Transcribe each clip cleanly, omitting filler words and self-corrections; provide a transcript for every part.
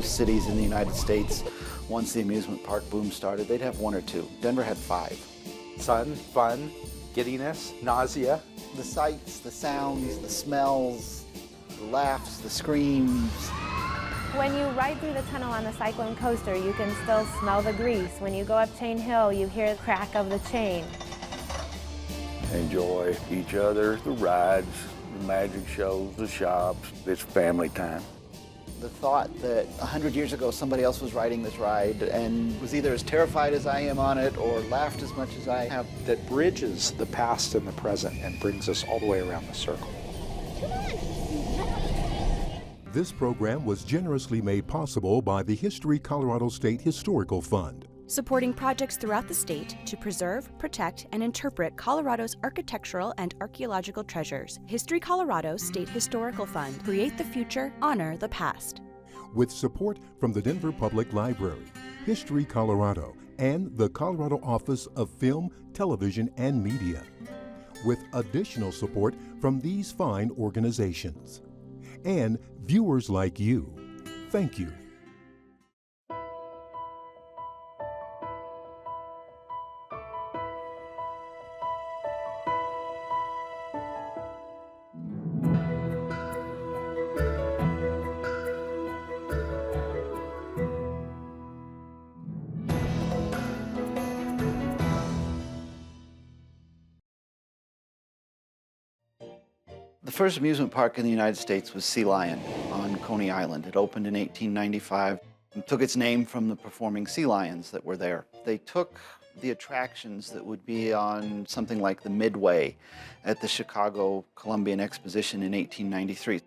Most cities in the United States, once the amusement park boom started, they'd have one or two. Denver had 5. Sun, fun, giddiness, nausea. The sights, the sounds, the smells, the laughs, the screams. When you ride through the tunnel on the Cyclone coaster, you can still smell the grease. When you go up Chain Hill, you hear the crack of the chain. Enjoy each other, the rides, the magic shows, the shops. It's family time. The thought that 100 years ago somebody else was riding this ride and was either as terrified as I am on it or laughed as much as I have. That bridges the past and the present and brings us all the way around the circle. This program was generously made possible by the History Colorado State Historical Fund, supporting projects throughout the state to preserve, protect, and interpret Colorado's architectural and archaeological treasures. History Colorado State Historical Fund. Create the future, honor the past. with support from the Denver Public Library, History Colorado, and the Colorado Office of Film, Television, and Media, with additional support from these fine organizations. And viewers like you, thank you. The first amusement park in the United States was Sea Lion on Coney Island. It opened in 1895 and took its name from the performing sea lions that were there. They took the attractions that would be on something like the Midway at the Chicago Columbian Exposition in 1893.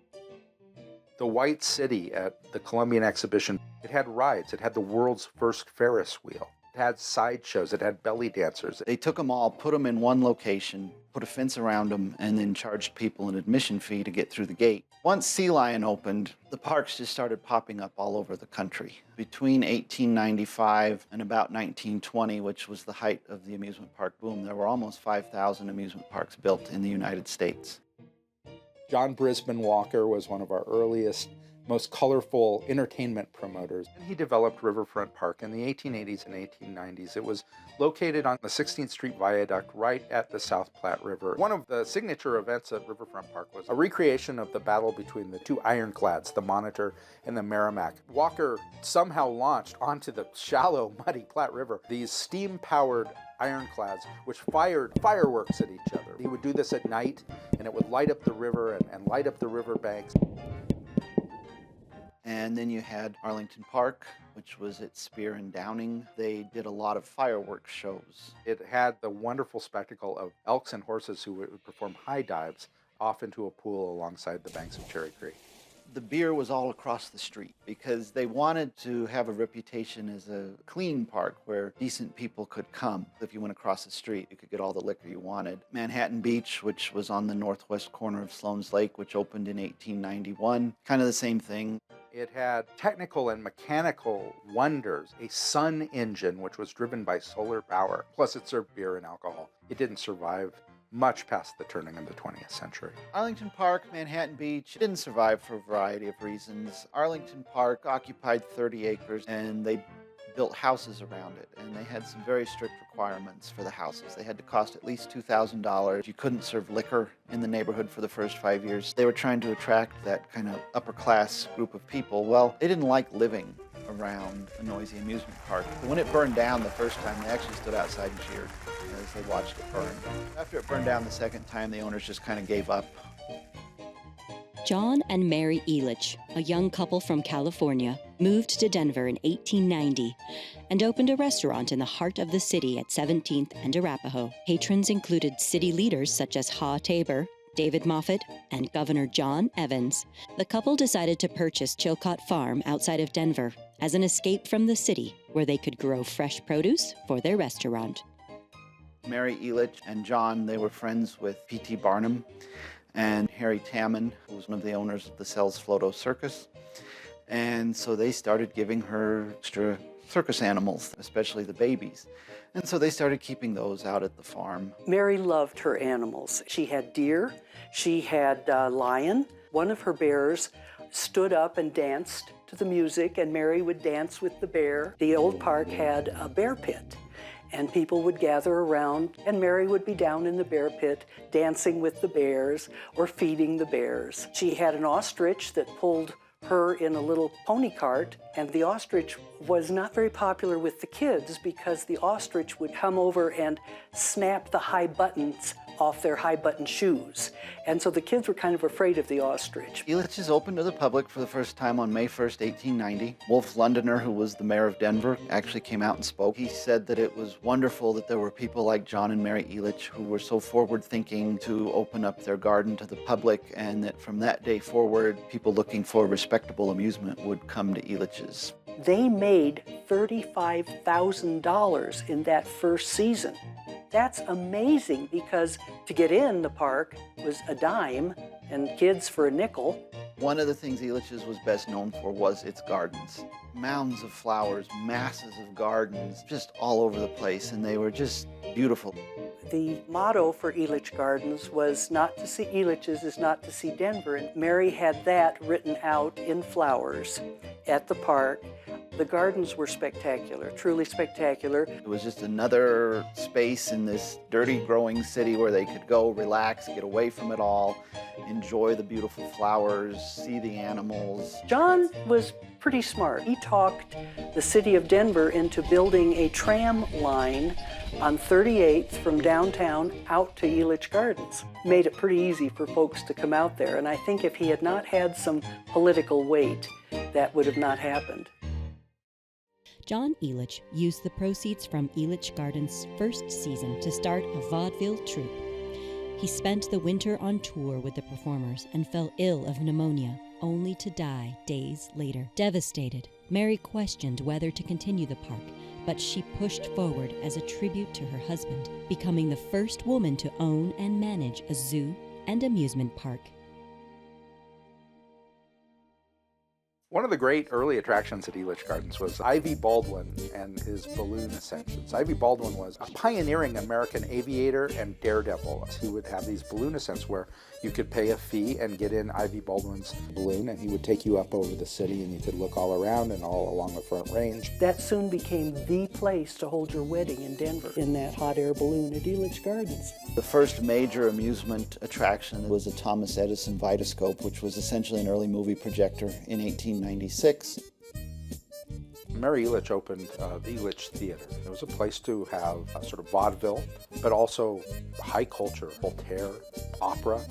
The White City at the Columbian Exhibition, it had rides. It had the world's first Ferris wheel. It had sideshows. It had belly dancers. They took them all, put them in one location, put a fence around them, and then charged people an admission fee to get through the gate. Once Sea Lion opened, the parks just started popping up all over the country. Between 1895 and about 1920, which was the height of the amusement park boom, there were almost 5,000 amusement parks built in the United States. John Brisbane Walker was one of our earliest, most colorful entertainment promoters. And he developed Riverfront Park in the 1880s and 1890s. It was located on the 16th Street Viaduct right at the South Platte River. One of the signature events at Riverfront Park was a recreation of the battle between the two ironclads, the Monitor and the Merrimack. Walker somehow launched onto the shallow, muddy Platte River these steam-powered ironclads which fired fireworks at each other. He would do this at night, and it would light up the river and light up the riverbanks. And then you had Arlington Park, which was at Spear and Downing. They did a lot of fireworks shows. It had the wonderful spectacle of elks and horses who would perform high dives off into a pool alongside the banks of Cherry Creek. The beer was all across the street because they wanted to have a reputation as a clean park where decent people could come. If you went across the street, you could get all the liquor you wanted. Manhattan Beach, which was on the northwest corner of Sloan's Lake, which opened in 1891, kind of the same thing. It had technical and mechanical wonders, a sun engine which was driven by solar power, plus it served beer and alcohol. It didn't survive much past the turning of the 20th century. Arlington Park, Manhattan Beach didn't survive for a variety of reasons. Arlington Park occupied 30 acres and they built houses around it, and they had some very strict requirements for the houses. They had to cost at least $2,000. You couldn't serve liquor in the neighborhood for the first 5 years. They were trying to attract that kind of upper class group of people. Well, they didn't like living around a noisy amusement park. When it burned down the first time, they actually stood outside and cheered as they watched it burn. After it burned down the second time, the owners just kind of gave up. John and Mary Elitch, a young couple from California, moved to Denver in 1890 and opened a restaurant in the heart of the city at 17th and Arapahoe. Patrons included city leaders such as Ha Tabor, David Moffett, and Governor John Evans. The couple decided to purchase Chilcott Farm outside of Denver as an escape from the city where they could grow fresh produce for their restaurant. Mary Elitch and John, they were friends with P.T. Barnum and Harry Tamman, who was one of the owners of the Sells Floto Circus. And so they started giving her extra circus animals, especially the babies. And so they started keeping those out at the farm. Mary loved her animals. She had deer, she had lion. One of her bears stood up and danced to to the music, and Mary would dance with the bear. The old park had a bear pit, and people would gather around, and Mary would be down in the bear pit dancing with the bears or feeding the bears. She had an ostrich that pulled her in a little pony cart, and the ostrich was not very popular with the kids because the ostrich would come over and snap the high buttons off their high button shoes. And so the kids were kind of afraid of the ostrich. Elitch is open to the public for the first time on May 1st, 1890. Wolf Londoner, who was the mayor of Denver, actually came out and spoke. He said that it was wonderful that there were people like John and Mary Elitch who were so forward-thinking to open up their garden to the public, and that from that day forward, people looking for respectable amusement would come to Elitch's. They made $35,000 in that first season. That's amazing because to get in the park was a dime and kids for a nickel. One of the things Elitch's was best known for was its gardens. Mounds of flowers, masses of gardens, just all over the place, and they were just beautiful. The motto for Elitch Gardens was "Not to see Elitch's is not to see Denver," and Mary had that written out in flowers at the park. The gardens were spectacular, truly spectacular. It was just another space in this dirty growing city where they could go relax, get away from it all, enjoy the beautiful flowers, see the animals. John was pretty smart. He talked the city of Denver into building a tram line on 38th from downtown out to Elitch Gardens. Made it pretty easy for folks to come out there, and I think if he had not had some political weight, that would have not happened. John Elitch used the proceeds from Elitch Gardens' first season to start a vaudeville troupe. He spent the winter on tour with the performers and fell ill of pneumonia, only to die days later. Devastated, Mary questioned whether to continue the park, but she pushed forward as a tribute to her husband, becoming the first woman to own and manage a zoo and amusement park. One of the great early attractions at Elitch Gardens was Ivy Baldwin and his balloon ascensions. Ivy Baldwin was a pioneering American aviator and daredevil. He would have these balloon ascents where you could pay a fee and get in Ivy Baldwin's balloon, and he would take you up over the city, and you could look all around and all along the Front Range. That soon became the place to hold your wedding in Denver, in that hot air balloon at Elitch Gardens. The first major amusement attraction was a Thomas Edison Vitascope, which was essentially an early movie projector in 1896. Mary Elitch opened the Elitch Theater. It was a place to have a sort of vaudeville, but also high culture, Voltaire, opera.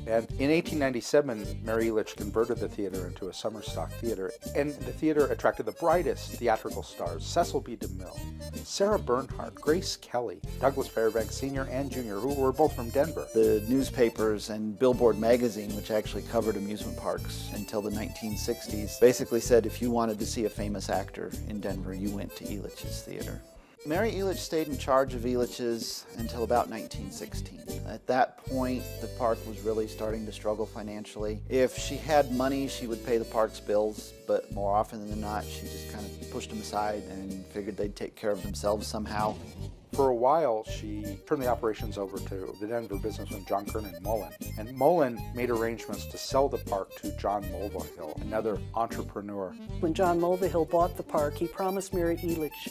And in 1897, Mary Elitch converted the theater into a summer stock theater, and the theater attracted the brightest theatrical stars: Cecil B. DeMille, Sarah Bernhardt, Grace Kelly, Douglas Fairbanks Sr. and Jr., who were both from Denver. The newspapers and Billboard magazine, which actually covered amusement parks until the 1960s, basically said if you wanted to see a famous actor in Denver, you went to Elitch's Theater. Mary Elitch stayed in charge of Elitch's until about 1916. At that point, the park was really starting to struggle financially. If she had money, she would pay the park's bills, but more often than not, she just kind of pushed them aside and figured they'd take care of themselves somehow. For a while, she turned the operations over to the Denver businessman John Kernan Mullen. And Mullen made arrangements to sell the park to John Mulvihill, another entrepreneur. When John Mulvihill bought the park, he promised Mary Elitch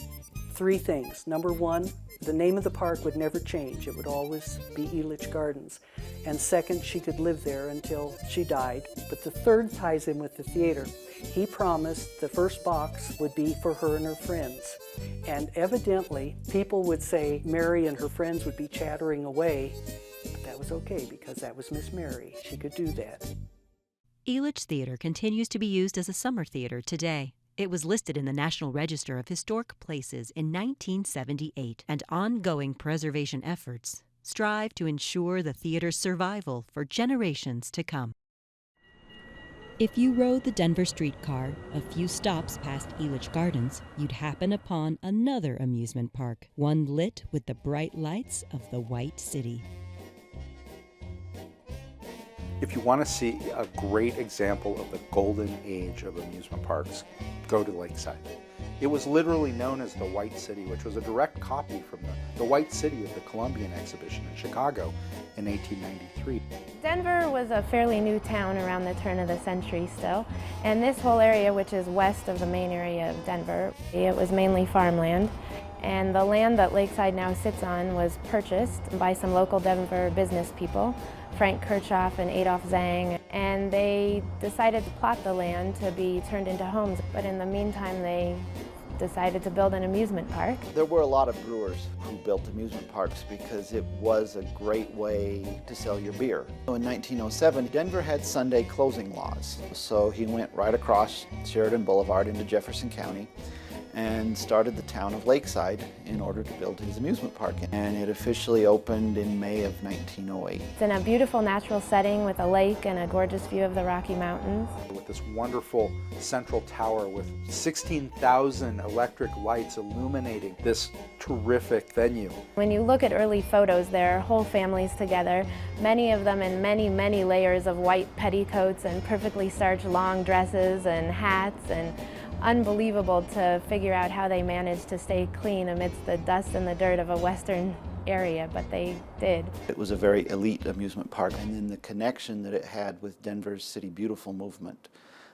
3 things. Number 1, the name of the park would never change. It would always be Elitch Gardens. And second, she could live there until she died. But the third ties in with the theater. He promised the first box would be for her and her friends. And evidently, people would say Mary and her friends would be chattering away, but that was okay because that was Miss Mary. She could do that. Elitch Theater continues to be used as a summer theater today. It was listed in the National Register of Historic Places in 1978, and ongoing preservation efforts strive to ensure the theater's survival for generations to come. If you rode the Denver streetcar a few stops past Elitch Gardens, you'd happen upon another amusement park, one lit with the bright lights of the White City. If you want to see a great example of the golden age of amusement parks, go to Lakeside. It was literally known as the White City, which was a direct copy from the White City of the Columbian exhibition in Chicago in 1893. Denver was a fairly new town around the turn of the century still, and this whole area, which is west of the main area of Denver, it was mainly farmland. And the land that Lakeside now sits on was purchased by some local Denver business people, Frank Kirchhoff and Adolph Zhang, and they decided to plot the land to be turned into homes. But in the meantime, they decided to build an amusement park. There were a lot of brewers who built amusement parks because it was a great way to sell your beer. In 1907, Denver had Sunday closing laws, so he went right across Sheridan Boulevard into Jefferson County and started the town of Lakeside in order to build his amusement park. And it officially opened in May of 1908. It's in a beautiful natural setting with a lake and a gorgeous view of the Rocky Mountains. With this wonderful central tower with 16,000 electric lights illuminating this terrific venue. When you look at early photos, there are whole families together, many of them in many, many layers of white petticoats and perfectly starched long dresses and hats, and unbelievable to figure out how they managed to stay clean amidst the dust and the dirt of a western area, but they did. It was a very elite amusement park, and then the connection that it had with Denver's City Beautiful movement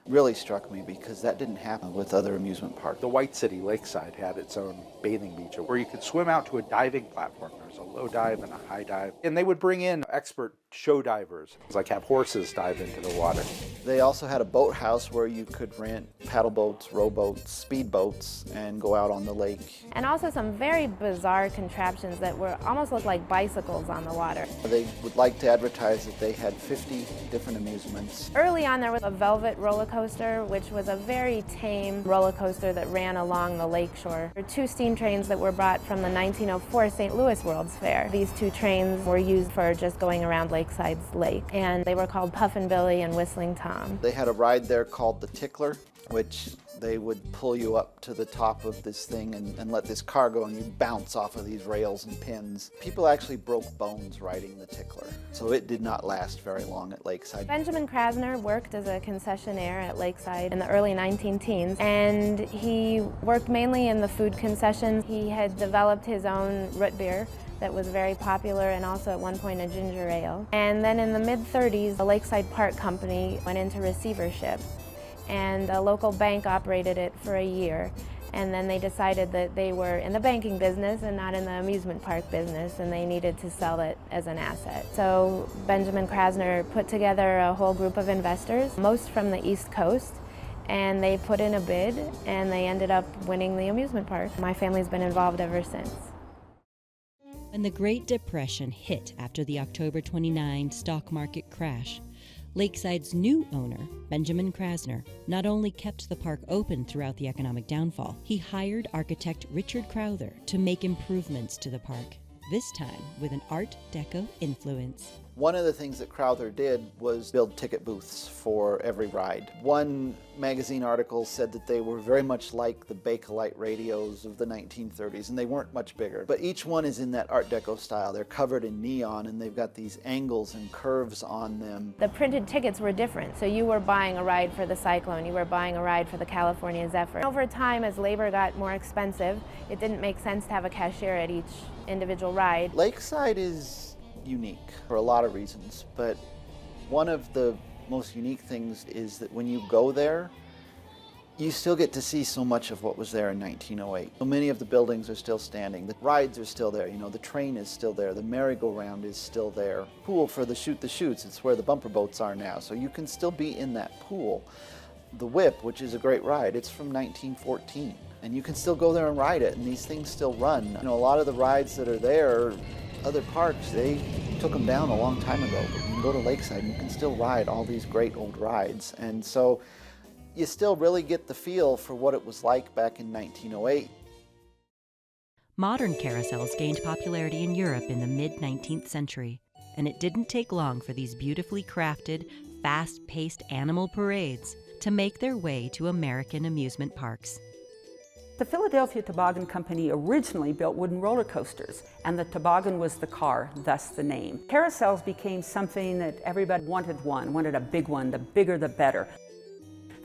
really struck me because that didn't happen with other amusement parks. The White City, Lakeside, had its own bathing beach where you could swim out to a diving platform. There's a low dive and a high dive. And they would bring in expert show divers, like have horses dive into the water. They also had a boathouse where you could rent paddle boats, rowboats, speedboats, and go out on the lake. And also some very bizarre contraptions that were almost looked like bicycles on the water. They would like to advertise that they had 50 different amusements. Early on there was a velvet roller coaster, which was a very tame roller coaster that ran along the lake shore. There were two steam trains that were brought from the 1904 St. Louis World's Fair. These two trains were used for just going around Lakeside's lake, and they were called Puffin' Billy and Whistling Tom. They had a ride there called the Tickler, which they would pull you up to the top of this thing and let this car go, and you bounce off of these rails and pins. People actually broke bones riding the Tickler, so it did not last very long at Lakeside. Benjamin Krasner worked as a concessionaire at Lakeside in the early 19-teens, and he worked mainly in the food concessions. He had developed his own root beer that was very popular, and also at one point a ginger ale. And then in the mid-30s, the Lakeside Park Company went into receivership, and a local bank operated it for a year. And then they decided that they were in the banking business and not in the amusement park business, and they needed to sell it as an asset. So Benjamin Krasner put together a whole group of investors, most from the East Coast, and they put in a bid, and they ended up winning the amusement park. My family's been involved ever since. When the Great Depression hit after the October 29 stock market crash, Lakeside's new owner, Benjamin Krasner, not only kept the park open throughout the economic downfall, he hired architect Richard Crowther to make improvements to the park, this time with an Art Deco influence. One of the things that Crowther did was build ticket booths for every ride. One magazine article said that they were very much like the Bakelite radios of the 1930s, and they weren't much bigger. But each one is in that Art Deco style. They're covered in neon, and they've got these angles and curves on them. The printed tickets were different, so you were buying a ride for the Cyclone, you were buying a ride for the California Zephyr. Over time, as labor got more expensive, it didn't make sense to have a cashier at each individual ride. Lakeside is unique for a lot of reasons, but one of the most unique things is that when you go there, you still get to see so much of what was there in 1908. So many of the buildings are still standing, the rides are still there, the train is still there, the merry-go-round is still there. Pool for the Shoot the Chutes, it's where the bumper boats are now, so you can still be in that pool. The Whip, which is a great ride, it's from 1914, and you can still go there and ride it, and these things still run. A lot of the rides that are there, other parks, they took them down a long time ago, but you can go to Lakeside and you can still ride all these great old rides. And so you still really get the feel for what it was like back in 1908. Modern carousels gained popularity in Europe in the mid-19th century, and it didn't take long for these beautifully crafted, fast-paced animal parades to make their way to American amusement parks. The Philadelphia Toboggan Company originally built wooden roller coasters, and the toboggan was the car, thus the name. Carousels became something that everybody wanted a big one, the bigger the better.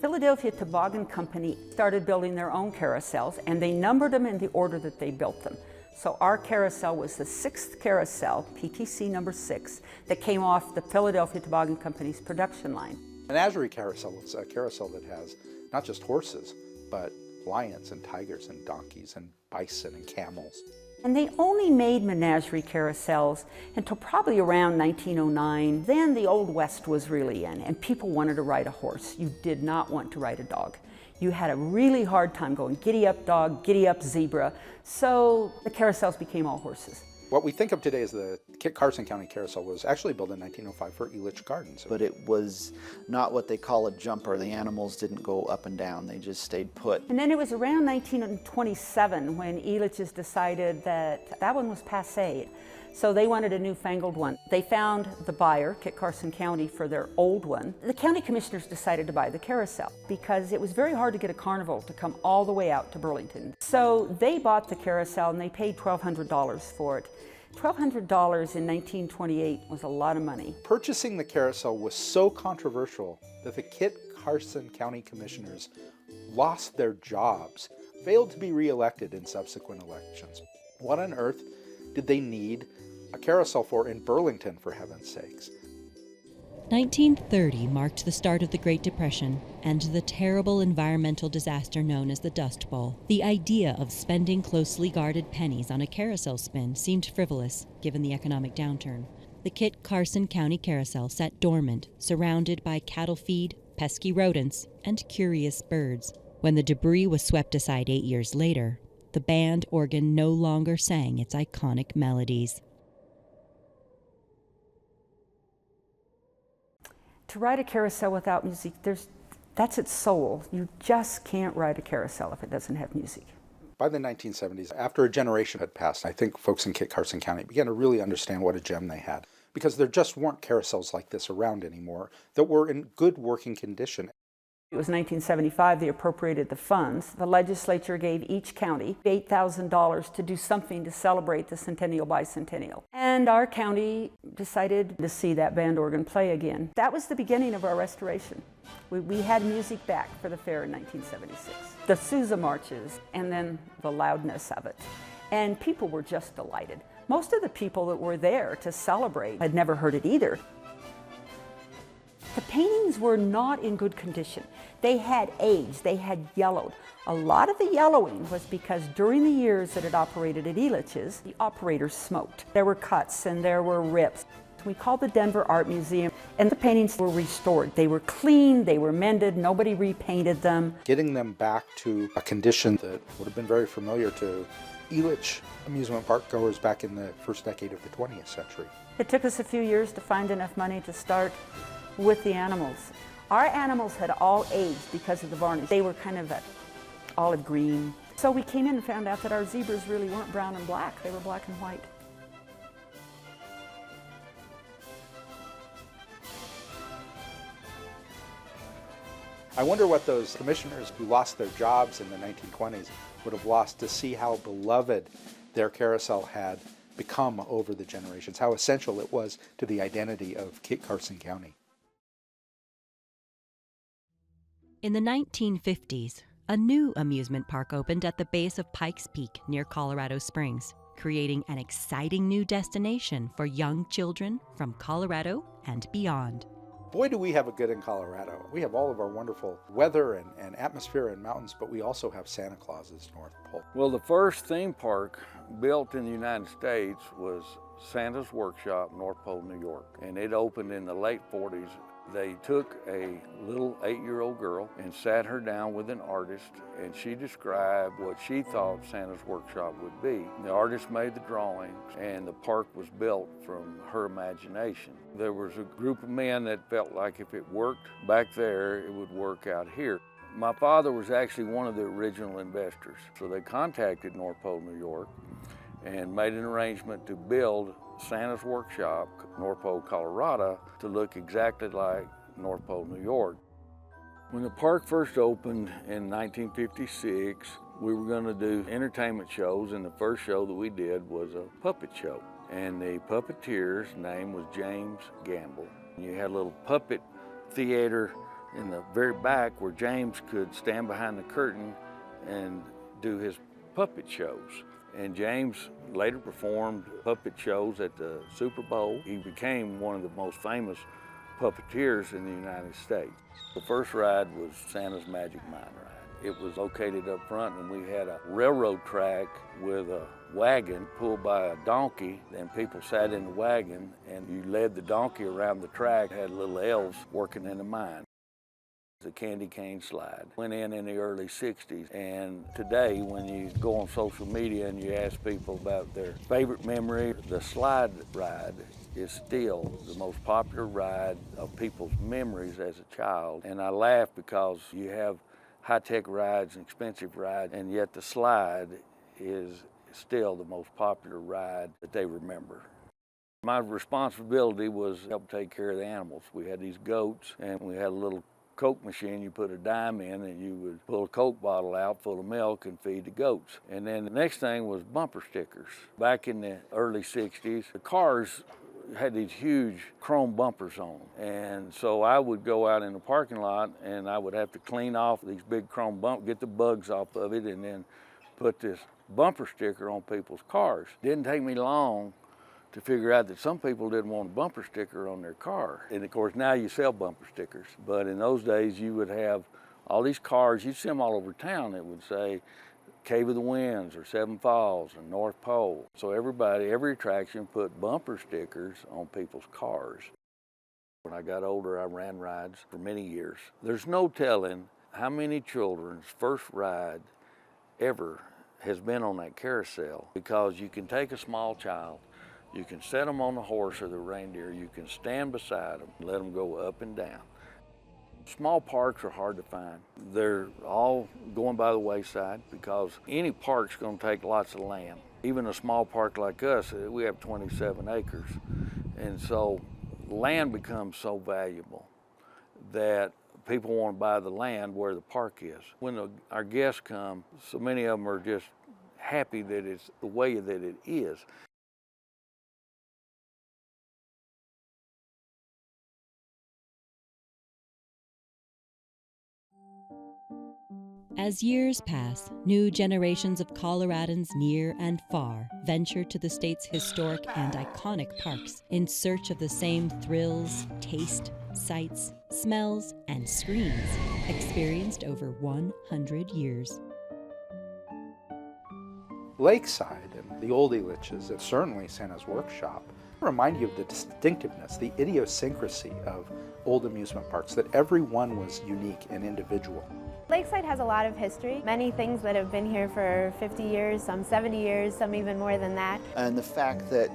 Philadelphia Toboggan Company started building their own carousels, and they numbered them in the order that they built them. So our carousel was the 6th carousel, PTC number 6, that came off the Philadelphia Toboggan Company's production line. Menagerie carousel is a carousel that has not just horses, but lions and tigers and donkeys and bison and camels. And they only made menagerie carousels until probably around 1909. Then the Old West was really in, and people wanted to ride a horse. You did not want to ride a dog. You had a really hard time going giddy up dog, giddy up zebra, so the carousels became all horses. What we think of today as the Kit Carson County Carousel was actually built in 1905 for Elitch Gardens. But it was not what they call a jumper. The animals didn't go up and down, they just stayed put. And then it was around 1927 when Elitch's decided that that one was passé. So they wanted a newfangled one. They found the buyer, Kit Carson County, for their old one. The county commissioners decided to buy the carousel because it was very hard to get a carnival to come all the way out to Burlington. So they bought the carousel and they paid $1,200 for it. $1,200 in 1928 was a lot of money. Purchasing the carousel was so controversial that the Kit Carson County Commissioners lost their jobs, failed to be reelected in subsequent elections. What on earth did they need a carousel for in Burlington, for heaven's sakes? 1930 marked the start of the Great Depression and the terrible environmental disaster known as the Dust Bowl. The idea of spending closely guarded pennies on a carousel spin seemed frivolous, given the economic downturn. The Kit Carson County Carousel sat dormant, surrounded by cattle feed, pesky rodents, and curious birds. When the debris was swept aside 8 years later, the band organ no longer sang its iconic melodies. To ride a carousel without music, that's its soul. You just can't ride a carousel if it doesn't have music. By the 1970s, after a generation had passed, I think folks in Kit Carson County began to really understand what a gem they had, because there just weren't carousels like this around anymore that were in good working condition. It was 1975 they appropriated the funds. The legislature gave each county $8,000 to do something to celebrate the centennial bicentennial. And our county decided to see that band organ play again. That was the beginning of our restoration. We had music back for the fair in 1976. The Sousa marches and then the loudness of it. And people were just delighted. Most of the people that were there to celebrate had never heard it either. The paintings were not in good condition. They had aged, they had yellowed. A lot of the yellowing was because during the years that it operated at Elitch's, the operators smoked. There were cuts and there were rips. We called the Denver Art Museum, and the paintings were restored. They were clean, they were mended, nobody repainted them. Getting them back to a condition that would have been very familiar to Elitch Amusement Park goers back in the first decade of the 20th century. It took us a few years to find enough money to start with the animals. Our animals had all aged because of the varnish. They were kind of that olive green. So we came in and found out that our zebras really weren't brown and black, they were black and white. I wonder what those commissioners who lost their jobs in the 1920s would have lost to see how beloved their carousel had become over the generations, how essential it was to the identity of Kit Carson County. In the 1950s, a new amusement park opened at the base of Pikes Peak near Colorado Springs, creating an exciting new destination for young children from Colorado and beyond. Boy, do we have it good in Colorado. We have all of our wonderful weather and atmosphere and mountains, but we also have Santa Claus's North Pole. Well, the first theme park built in the United States was Santa's Workshop, North Pole, New York, and it opened in the late 40s. They took a little 8-year-old girl and sat her down with an artist, and she described what she thought Santa's Workshop would be. The artist made the drawings, and the park was built from her imagination. There was a group of men that felt like if it worked back there, it would work out here. My father was actually one of the original investors, so they contacted North Pole, New York, and made an arrangement to build Santa's Workshop, North Pole, Colorado, to look exactly like North Pole, New York. When the park first opened in 1956, we were going to do entertainment shows, and the first show that we did was a puppet show. And the puppeteer's name was James Gamble. You had a little puppet theater in the very back where James could stand behind the curtain and do his puppet shows. And James later performed puppet shows at the Super Bowl. He became one of the most famous puppeteers in the United States. The first ride was Santa's Magic Mine Ride. It was located up front, and we had a railroad track with a wagon pulled by a donkey, and people sat in the wagon, and you led the donkey around the track, had little elves working in the mine. The candy cane slide went in the early 60s, and today when you go on social media and you ask people about their favorite memory, the slide ride is still the most popular ride of people's memories as a child. And I laugh because you have high-tech rides and expensive rides, and yet the slide is still the most popular ride that they remember. My responsibility was to help take care of the animals. We had these goats, and we had a little Coke machine. You put a dime in and you would pull a Coke bottle out full of milk and feed the goats. And then the next thing was bumper stickers. Back in the early 60s, the cars had these huge chrome bumpers on them. And so I would go out in the parking lot and I would have to clean off these big chrome bumpers, get the bugs off of it, and then put this bumper sticker on people's cars. Didn't take me long to figure out that some people didn't want a bumper sticker on their car. And of course now you sell bumper stickers, but in those days you would have all these cars, you'd see them all over town that would say Cave of the Winds or Seven Falls and North Pole. So every attraction put bumper stickers on people's cars. When I got older, I ran rides for many years. There's no telling how many children's first ride ever has been on that carousel, because you can take a small child, you can set them on the horse or the reindeer, you can stand beside them, let them go up and down. Small parks are hard to find. They're all going by the wayside because any park's going to take lots of land. Even a small park like us, we have 27 acres. And so land becomes so valuable that people want to buy the land where the park is. When our guests come, so many of them are just happy that it's the way that it is. As years pass, new generations of Coloradans near and far venture to the state's historic and iconic parks in search of the same thrills, taste, sights, smells, and screens experienced over 100 years. Lakeside and the old Elitches, and certainly Santa's Workshop, remind you of the distinctiveness, the idiosyncrasy of old amusement parks, that every one was unique and individual. Lakeside has a lot of history, many things that have been here for 50 years, some 70 years, some even more than that. And the fact that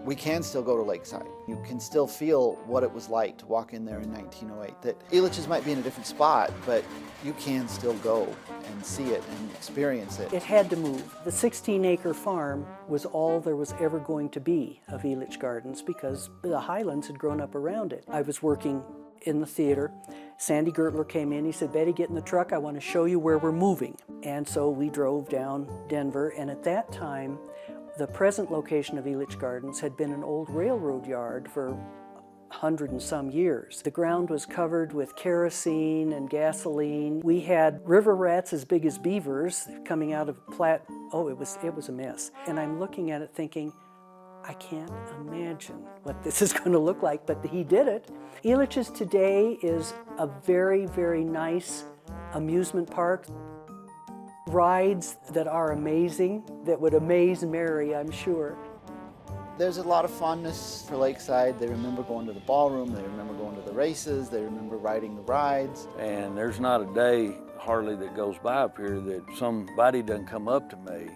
we can still go to Lakeside. You can still feel what it was like to walk in there in 1908. That Elitch's might be in a different spot, but you can still go and see it and experience it. It had to move. The 16-acre farm was all there was ever going to be of Elitch Gardens because the Highlands had grown up around it. I was working in the theater. Sandy Gertler came in, he said, "Betty, get in the truck, I want to show you where we're moving." And so we drove down Denver, and at that time, the present location of Elitch Gardens had been an old railroad yard for 100 and some years. The ground was covered with kerosene and gasoline. We had river rats as big as beavers coming out of Platte. Oh, it was a mess. And I'm looking at it thinking, I can't imagine what this is going to look like, but he did it. Elitch's today is a very, very nice amusement park. Rides that are amazing, that would amaze Mary, I'm sure. There's a lot of fondness for Lakeside. They remember going to the ballroom, they remember going to the races, they remember riding the rides. And there's not a day hardly that goes by up here that somebody doesn't come up to me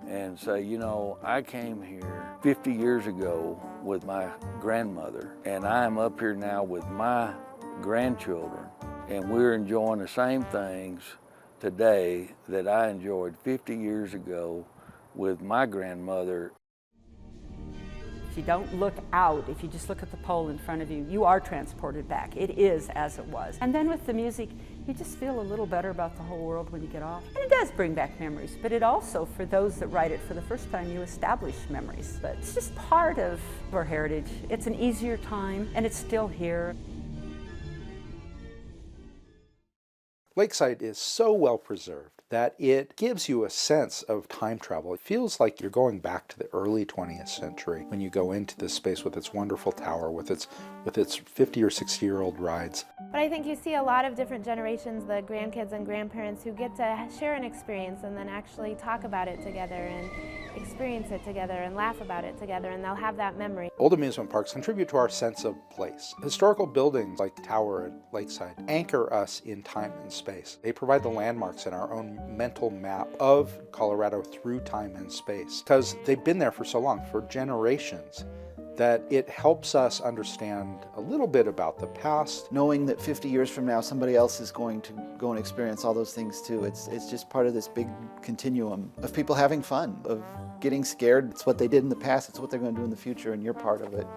and say, you know, I came here 50 years ago with my grandmother, and I am up here now with my grandchildren, and we're enjoying the same things today that I enjoyed 50 years ago with my grandmother. If you don't look out, if you just look at the pole in front of you, you are transported back. It is as it was. And then with the music, you just feel a little better about the whole world when you get off. And it does bring back memories, but it also, for those that ride it for the first time, you establish memories. But it's just part of our heritage. It's an easier time, and it's still here. Lakeside is so well preserved that it gives you a sense of time travel. It feels like you're going back to the early 20th century when you go into this space with its wonderful tower, with its 50 or 60-year-old rides. But I think you see a lot of different generations, the grandkids and grandparents, who get to share an experience and then actually talk about it together and experience it together and laugh about it together, and they'll have that memory. Old amusement parks contribute to our sense of place. Historical buildings like the tower at Lakeside anchor us in time and space. They provide the landmarks in our own mental map of Colorado through time and space, because they've been there for so long, for generations, that it helps us understand a little bit about the past. Knowing that 50 years from now somebody else is going to go and experience all those things too. It's just part of this big continuum of people having fun, of getting scared. It's what they did in the past, it's what they're going to do in the future, and you're part of it.